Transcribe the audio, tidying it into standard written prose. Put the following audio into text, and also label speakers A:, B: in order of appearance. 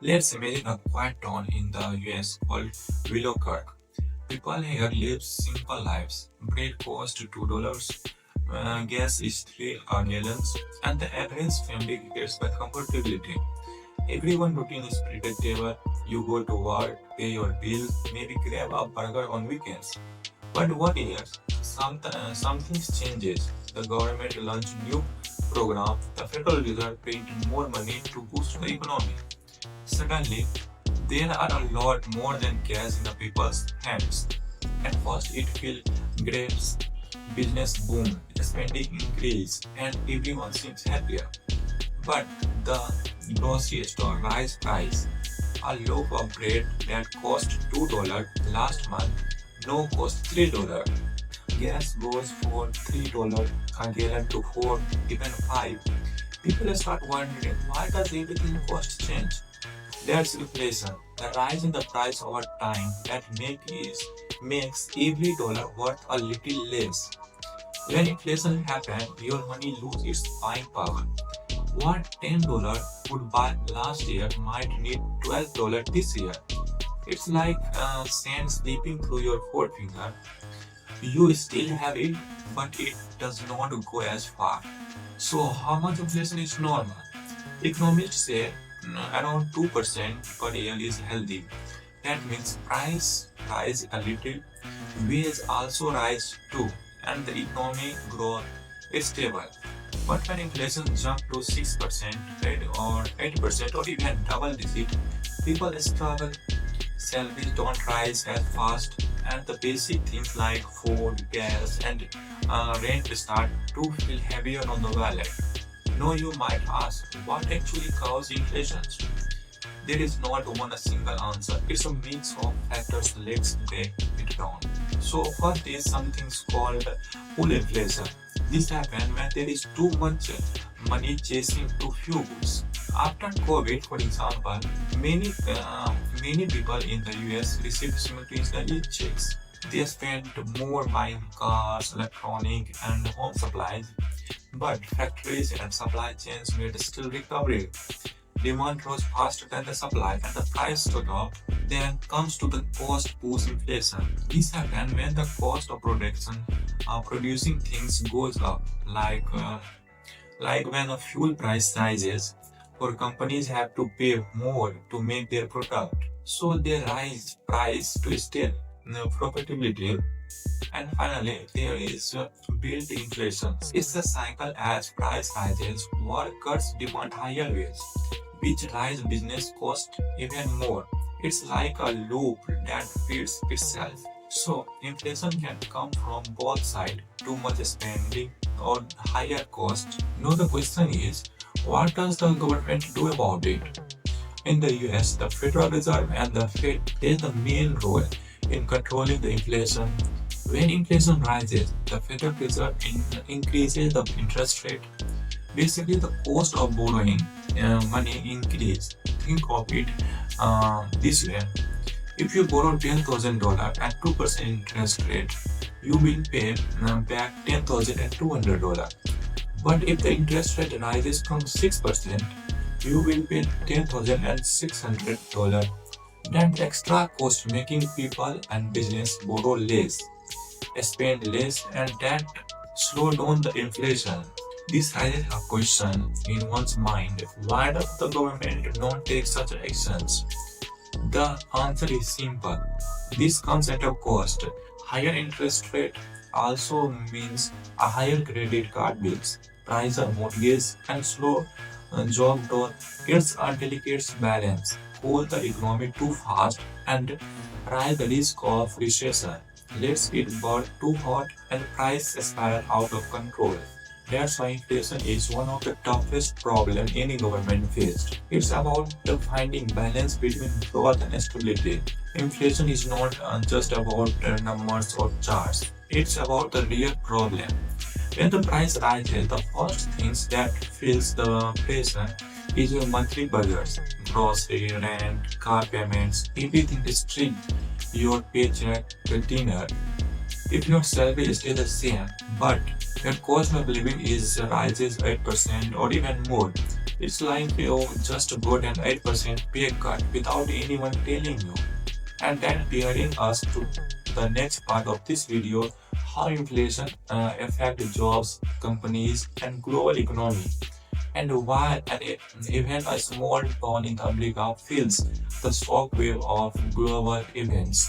A: Let's imagine a quiet town in the US called Willowkirk. People here live simple lives. Bread costs $2, gas is 3 gallons, and the average family gets by comfortability. Everyone routine is predictable. You go to work, pay your bills, maybe grab a burger on weekends. But what years? Something changes. The government launched new program. The Federal Reserve printed more money to boost the economy. Suddenly, there are a lot more than cash in the people's hands. At first, it feels great, business boom, spending increase, and everyone seems happier. But the grocery store rise price. A loaf of bread that cost $2 last month now costs $3. Gas goes for $3 a gallon to 4, even 5. People start wondering why does everything cost change? That's inflation, the rise in the price over time that makes every dollar worth a little less. When inflation happens, your money loses its buying power. What $10 would buy last year might need $12 this year. It's like sand slipping through your forefinger. You still have it, but it does not go as far. So, how much inflation is normal? Economists say around 2% per year is healthy. That means price rise a little, wage also rise too, and the economy growth is stable. But when inflation jumps to 6%, right, or 8%, or even double digit, people struggle. Salaries don't rise as fast, and the basic things like food, gas, and rent start to feel heavier on the wallet. Now you might ask, what actually causes inflation? There is not one a single answer. It's a mix of factors. Let's break it down. So first is something called pull inflation. This happens when there is too much money chasing too few goods. After COVID, for example, many people in the US received simultaneously checks. They spent more buying cars, electronic, and home supplies, but factories and supply chains made still recovery. Demand rose faster than the supply and the price stood up. Then comes to the cost push inflation. This happens when the cost of producing things goes up, like when a fuel price rises, or companies have to pay more to make their product. So they rise price to stay profitability. And finally, there is built inflation. It's a cycle as price rises, workers demand higher wage, which rise business cost even more. It's like a loop that feeds itself. So inflation can come from both sides, too much spending or higher cost. Now the question is, what does the government do about it? In the US, the Federal Reserve and the Fed play the main role in controlling the inflation. When inflation rises, the Federal Reserve increases the interest rate. Basically, the cost of borrowing money increase. Think of it this way: if you borrow $10,000 at 2% interest rate, you will pay back $10,200. But if the interest rate rises from 6%, you will pay $10,600. That extra cost making people and business borrow less, spend less, and that slow down the inflation. This raises a question in one's mind: why does the government not take such actions? The answer is simple. This comes at a cost. Higher interest rate also means a higher credit card bills, rise of mortgage, and slow job growth. It's a delicate balance. Cool the economy too fast and rise the risk of recession. Let's it burn too hot and price spiral out of control. That's why inflation is one of the toughest problems any government faced. It's about the finding balance between growth and stability. Inflation is not just about numbers or charts. It's about the real problem. When the price rises, the first things that feels the pressure is your monthly budgets, grocery, rent, car payments, everything is stripped. Your paycheck, your dinner. If your salary is still the same, but your cost of living is rises 8% or even more, It's like you just got an 8% pay cut without anyone telling you. And that bearing us to the next part of this video, how inflation affects jobs, companies, and global economy, and why even a small town in America feels the shockwave of global events.